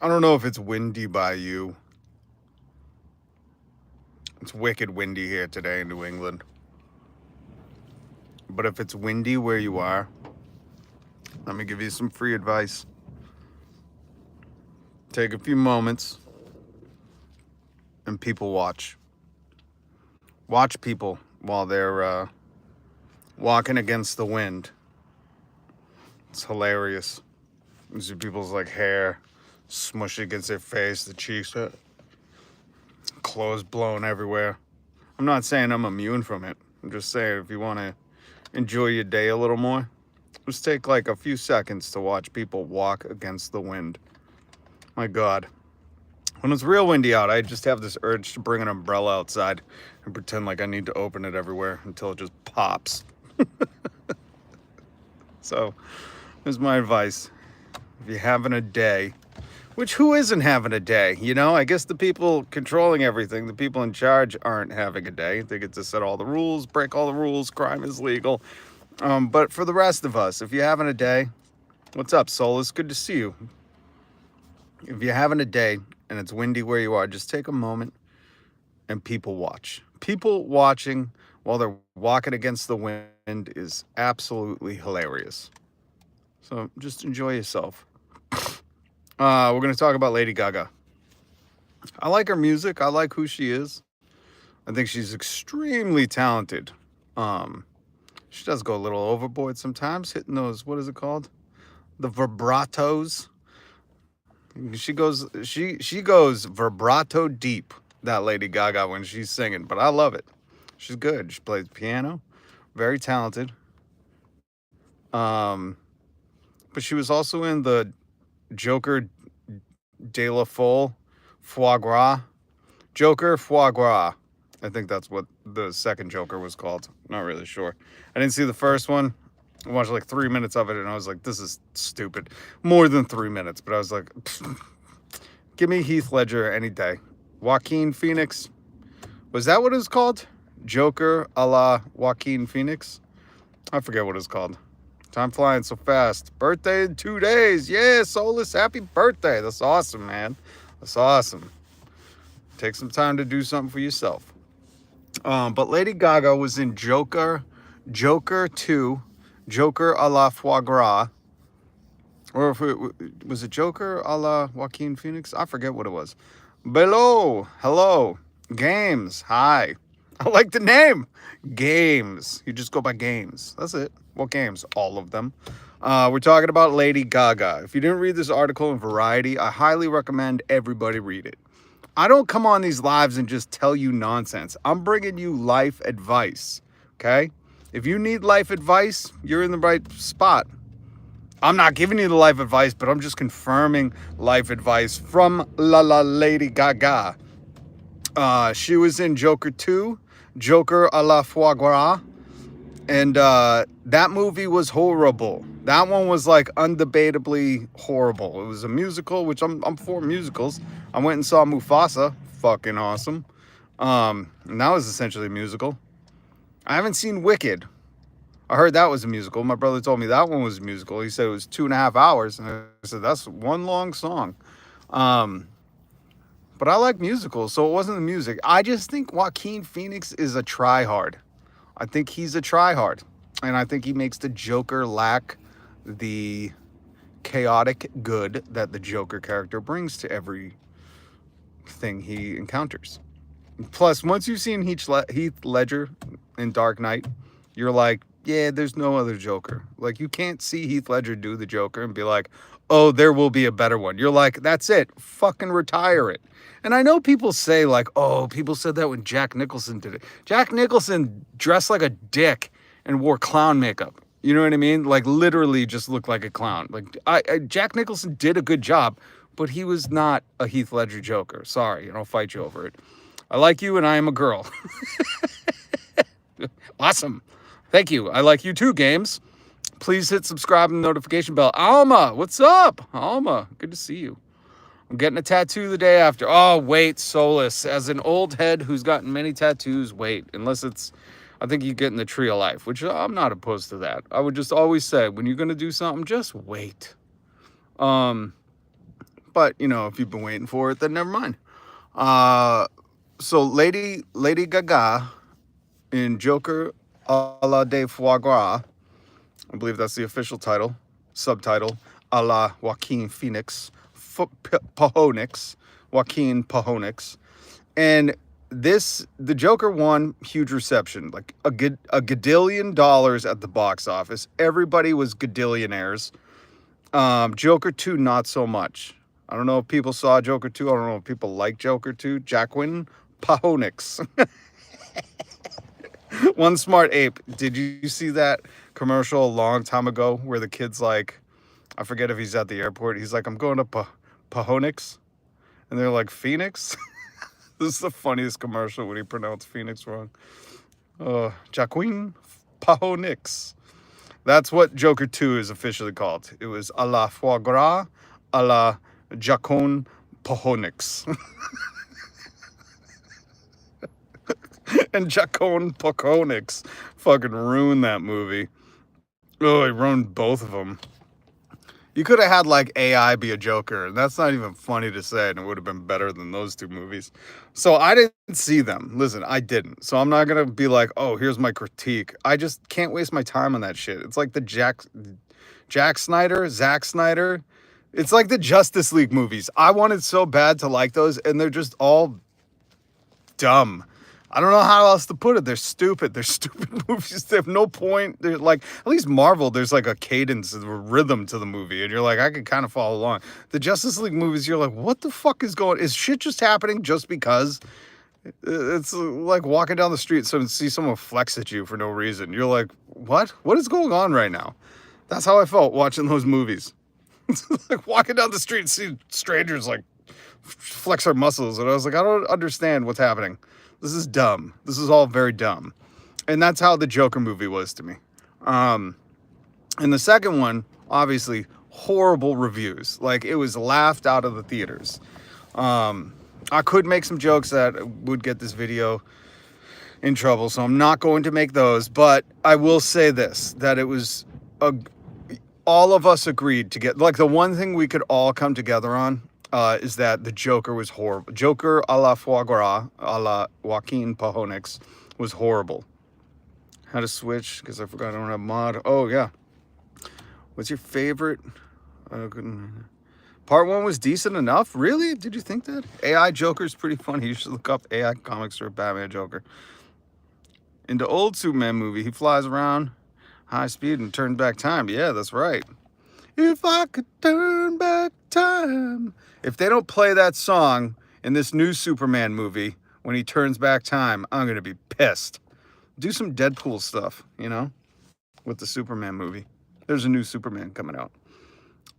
I don't know if it's windy by you. It's wicked windy here today in New England. But if it's windy where you are, let me give you some free advice. Take a few moments and people watch. Watch people while they're walking against the wind. It's hilarious. You see people's like hair smushed against their face, the cheeks, clothes blown everywhere. I'm not saying I'm immune from it. I'm just saying if you want to enjoy your day a little more, just take like a few seconds to watch people walk against the wind. My God. When it's real windy out, I just have this urge to bring an umbrella outside and pretend like I need to open it everywhere until it just pops. So, here's my advice. If you're having a day, which who isn't having a day? You know, I guess the people controlling everything, the people in charge aren't having a day. They get to set all the rules, break all the rules, crime is legal. But for the rest of us, if you're having a day, what's up, Soul? It's good to see you. If you're having a day and it's windy where you are, just take a moment and people watch. People watching while they're walking against the wind is absolutely hilarious. So just enjoy yourself. We're going to talk about Lady Gaga. I like her music. I like who she is. I think she's extremely talented. She does go a little overboard sometimes, hitting those, what is it called? The vibratos. She goes vibrato deep, that Lady Gaga, when she's singing, but I love it. She's good. She plays piano, very talented. But she was also in the Joker de la Folle, Foie Gras. Joker Foie Gras. I think that's what the second Joker was called. Not really sure. I didn't see the first one. I watched like 3 minutes of it and I was like, this is stupid. More than 3 minutes, but I was like, give me Heath Ledger any day. Joaquin Phoenix. Was that what it was called? Joker a la Joaquin Phoenix? I forget what it's called. Time flying so fast. Birthday in 2 days. Yeah, Solus, happy birthday. That's awesome, man. That's awesome. Take some time to do something for yourself. But Lady Gaga was in Joker 2, Joker a la Foie Gras. Or if it was it Joker a la Joaquin Phoenix? I forget what it was. Hello. Games. Hi. I like the name. Games. You just go by Games. That's it. What games? All of them. We're talking about Lady Gaga. If you didn't read this article in Variety, I highly recommend everybody read it. I don't come on these lives and just tell you nonsense. I'm bringing you life advice, okay? If you need life advice, you're in the right spot. I'm not giving you the life advice, but I'm just confirming life advice from Lady Gaga. She was in Joker 2, Joker a la Foie Gras, and that movie was horrible. That one was like undebatably horrible. It was a musical, which I'm for musicals. I went and saw Mufasa, fucking awesome. And that was essentially a musical. I haven't seen Wicked. I heard that was a musical. My brother told me that one was a musical. He said it was 2.5 hours. And I said, that's one long song. But I like musicals, so it wasn't the music. I just think Joaquin Phoenix is a tryhard. I think he's a tryhard. And I think he makes the Joker lack the chaotic good that the Joker character brings to everything he encounters. Plus, once you've seen Heath Ledger in Dark Knight, you're like, yeah, there's no other Joker. Like, you can't see Heath Ledger do the Joker and be like, oh, there will be a better one. You're like, that's it. Fucking retire it. And I know people say, like, oh, people said that when Jack Nicholson did it. Jack Nicholson dressed like a dick and wore clown makeup. You know what I mean? Like, literally just looked like a clown. Like, Jack Nicholson did a good job, but he was not a Heath Ledger Joker. Sorry, I'll fight you over it. I like you and I am a girl. Awesome. Thank you. I like you too, Games. Please hit subscribe and notification bell. Alma, what's up? Alma, good to see you. I'm getting a tattoo the day after. Oh, wait, Solus. As an old head who's gotten many tattoos, wait. Unless it's, I think you get in the tree of life, which I'm not opposed to that. I would just always say, when you're going to do something, just wait. But But if you've been waiting for it, then never mind. So Lady Gaga in Joker a la de Foie Gras, I believe that's the official title, subtitle, a la Joaquin Phoenix, Pahonix, Joaquin Pahonix. And the Joker won, huge reception, like a gadillion dollars at the box office. Everybody was gadillionaires. Joker 2, not so much. I don't know if people saw Joker 2. I don't know if people like Joker 2. Joaquin Pahonix. One Smart Ape. Did you see that commercial a long time ago where the kid's like, I forget if he's at the airport. He's like, I'm going to Pahonix. And they're like, Phoenix? This is the funniest commercial when he pronounced Phoenix wrong. Joaquin Pahonix. That's what Joker 2 is officially called. It was a la Foie Gras, a la Joaquin Pahonix. And Joaquin Pahonix fucking ruined that movie. Oh, he ruined both of them. You could have had like AI be a Joker, and that's not even funny to say, and it would have been better than those two movies. So I didn't see them. Listen, I didn't. So I'm not gonna be like, oh, here's my critique. I just can't waste my time on that shit. It's like the Zack Snyder. It's like the Justice League movies. I wanted so bad to like those, and they're just all dumb. I don't know how else to put it. They're stupid. They're stupid movies. They have no point. They're like, at least Marvel, there's like a cadence, a rhythm to the movie. And you're like, I can kind of follow along. The Justice League movies, you're like, what the fuck is going on? Is shit just happening just because? It's like walking down the street and see someone flex at you for no reason. You're like, what? What is going on right now? That's how I felt watching those movies. It's like walking down the street and see strangers like flex their muscles. And I was like, I don't understand what's happening. This is dumb. This is all very dumb. And that's how the Joker movie was to me. And the second one, obviously, horrible reviews. Like, it was laughed out of the theaters. I could make some jokes that would get this video in trouble, so I'm not going to make those. But I will say this, that it was all of us agreed to get, like, the one thing we could all come together on is that the Joker was horrible. Joker a la Foie Gras, a la Joaquin Pahonix, was horrible. How to switch, because I forgot I don't have mod. Oh, yeah. What's your favorite? Part 1 was decent enough? Really? Did you think that? AI Joker's pretty funny. You should look up AI comics for Batman Joker. In the old Superman movie, he flies around high speed and turns back time. Yeah, that's right. If I could turn back time. If they don't play that song in this new Superman movie, when he turns back time, I'm going to be pissed. Do some Deadpool stuff, with the Superman movie. There's a new Superman coming out.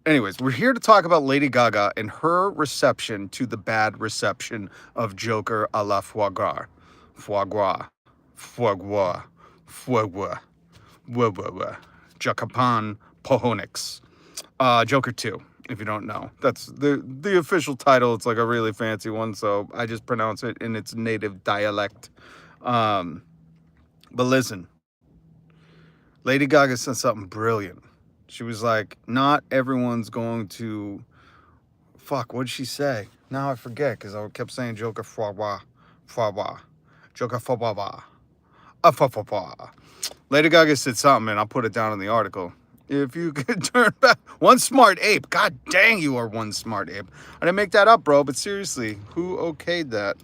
Anyways, we're here to talk about Lady Gaga and her reception to the bad reception of Joker a la Foie Gras. Foie Gras. Foie Gras. Foie Gras. Joaquin Pahonix. Joker 2, if you don't know. That's the official title. It's like a really fancy one, so I just pronounce it in its native dialect. But listen, Lady Gaga said something brilliant. She was like, not everyone's going to... Fuck, what did she say? Now I forget, because I kept saying Joker Foie Gras. Joker Foie Gras. Lady Gaga said something, and I'll put it down in the article. If you could turn back... One Smart Ape. God dang, you are one smart ape. I didn't make that up, bro, but seriously, who okayed that?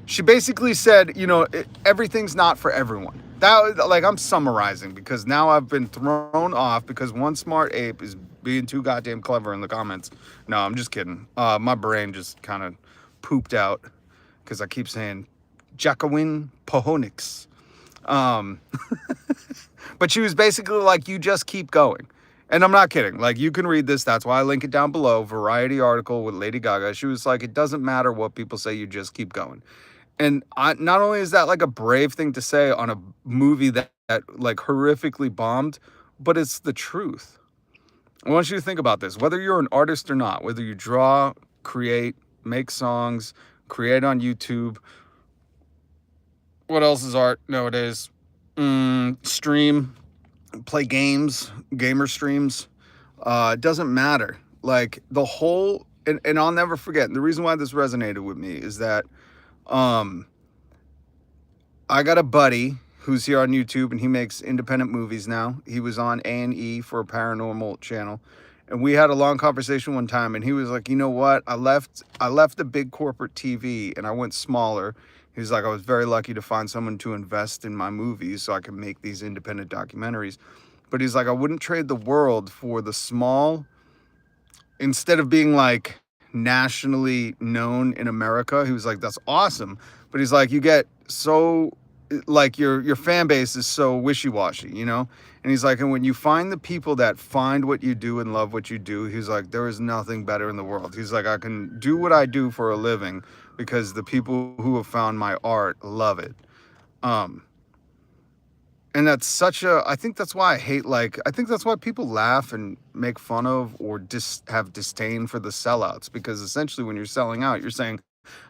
She basically said, everything's not for everyone. That, like, I'm summarizing, because now I've been thrown off because one Smart Ape is being too goddamn clever in the comments. No, I'm just kidding. My brain just kind of pooped out because I keep saying Joaquin Pahonix. But she was basically like, you just keep going. And I'm not kidding. Like, you can read this. That's why I link it down below. Variety article with Lady Gaga. She was like, it doesn't matter what people say. You just keep going. And not only is that like a brave thing to say on a movie that like horrifically bombed, but it's the truth. I want you to think about this. Whether you're an artist or not, whether you draw, create, make songs, create on YouTube. What else is art nowadays? Stream, play games, gamer streams. It doesn't matter. Like the whole, and I'll never forget. And the reason why this resonated with me is that um, I got a buddy who's here on YouTube, and he makes independent movies now. He was on A&E for a paranormal channel, and we had a long conversation one time. And he was like, "You know what? I left the big corporate TV, and I went smaller." He was like, "I was very lucky to find someone to invest in my movies, so I could make these independent documentaries." But he's like, "I wouldn't trade the world for the small." Instead of being like nationally known in America, he was like, "That's awesome," but he's like, "You get so like your fan base is so wishy-washy, you know." And he's like, "And when you find the people that find what you do and love what you do," he's like, "there is nothing better in the world." He's like, "I can do what I do for a living because the people who have found my art love it." Um, and that's such a, I think that's why I hate, like, I think that's why people laugh and make fun of or have disdain for the sellouts, because essentially when you're selling out, you're saying,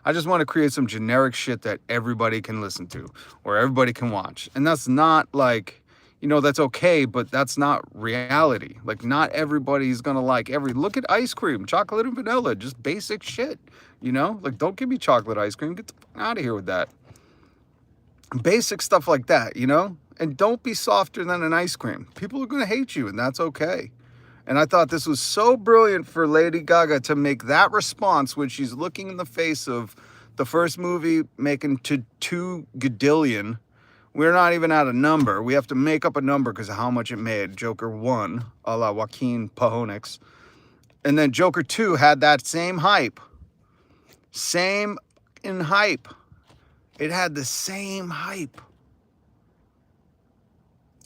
I just want to create some generic shit that everybody can listen to or everybody can watch. And that's not like, you know, that's okay, but that's not reality. Like, not everybody's going to like look at ice cream, chocolate and vanilla, just basic shit, you know? Like, don't give me chocolate ice cream. Get the fuck out of here with that. Basic stuff like that, you know? And don't be softer than an ice cream. People are going to hate you, and that's okay. And I thought this was so brilliant for Lady Gaga to make that response when she's looking in the face of the first movie making to 2 gadillion. We're not even at a number. We have to make up a number because of how much it made. Joker 1, a la Joaquin Phoenix. And then Joker 2 had that same hype. Same in hype. It had the same hype.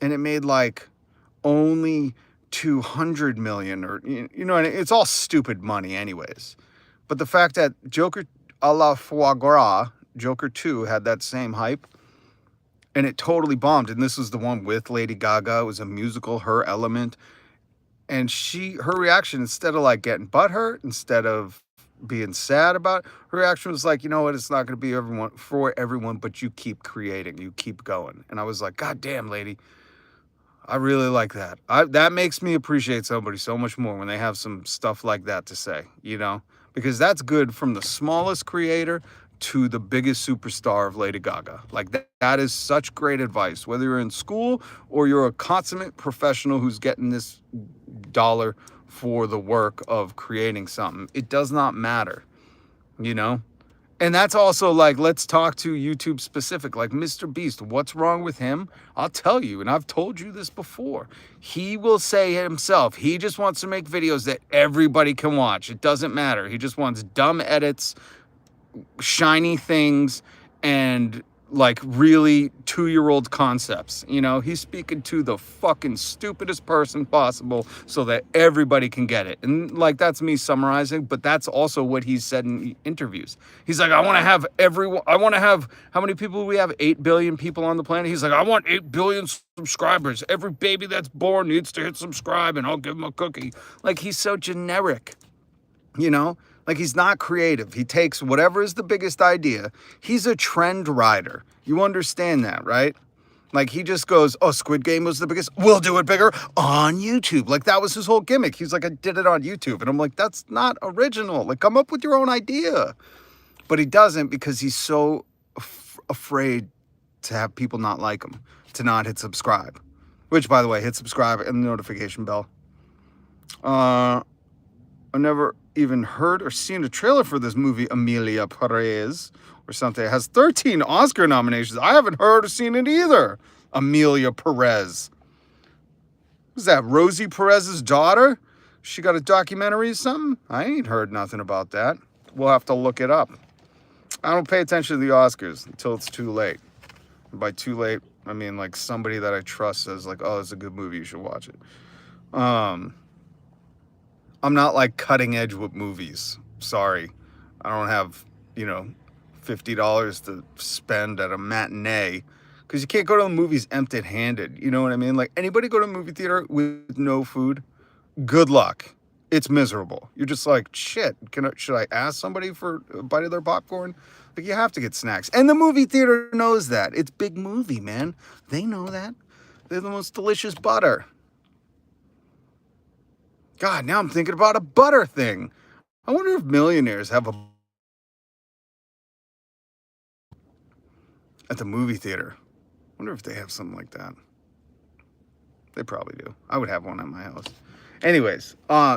And it made like only 200 million, or, you know, and it's all stupid money anyways. But the fact that Joker a la foie gras, Joker 2 had that same hype, and it totally bombed. And this was the one with Lady Gaga. It was a musical, her element. And her reaction, instead of like getting butthurt, instead of being sad about it, her reaction was like, you know what, it's not going to be for everyone, but you keep creating, you keep going. And I was like, God damn, lady, I really like that. That makes me appreciate somebody so much more when they have some stuff like that to say, you know, because that's good from the smallest creator to the biggest superstar of Lady Gaga. Like that is such great advice, whether you're in school or you're a consummate professional who's getting this dollar for the work of creating something. It does not matter, you know? And that's also like, let's talk to YouTube specific, like Mr. Beast. What's wrong with him? I'll tell you, and I've told you this before. He will say himself, he just wants to make videos that everybody can watch. It doesn't matter. He just wants dumb edits, shiny things, and like really 2-year-old concepts. You know, he's speaking to the fucking stupidest person possible so that everybody can get it. And like, that's me summarizing, but that's also what he's said in interviews. He's like, I want to have how many people do we have? 8 billion people on the planet. He's like, I want 8 billion subscribers. Every baby that's born needs to hit subscribe and I'll give him a cookie. Like, he's so generic, you know? Like, he's not creative. He takes whatever is the biggest idea. He's a trend rider. You understand that, right? Like, he just goes, oh, Squid Game was the biggest. We'll do it bigger on YouTube. Like, that was his whole gimmick. He's like, I did it on YouTube. And I'm like, that's not original. Like, come up with your own idea. But he doesn't, because he's so afraid to have people not like him, to not hit subscribe. Which, by the way, hit subscribe and the notification bell. I never even heard or seen a trailer for this movie, Emilia Perez, or something. It has 13 Oscar nominations. I haven't heard or seen it either. Emilia Perez. Who's that, Rosie Perez's daughter? She got a documentary or something? I ain't heard nothing about that. We'll have to look it up. I don't pay attention to the Oscars until it's too late. And by too late, I mean like somebody that I trust says like, oh, it's a good movie, you should watch it. I'm not like cutting edge with movies. Sorry. I don't have, you know, $50 to spend at a matinee, because you can't go to the movies empty-handed. You know what I mean? Like, anybody go to a movie theater with no food? Good luck. It's miserable. You're just like, shit, should I ask somebody for a bite of their popcorn? Like, you have to get snacks. And the movie theater knows that. It's big movie, man. They know that. They're the most delicious butter. God, now I'm thinking about a butter thing. I wonder if millionaires have a at the movie theater. I wonder if they have something like that. They probably do. I would have one at my house. Anyways,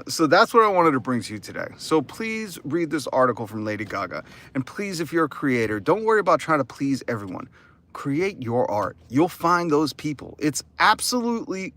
so that's what I wanted to bring to you today. So please read this article from Lady Gaga. And please, if you're a creator, don't worry about trying to please everyone. Create your art. You'll find those people. It's absolutely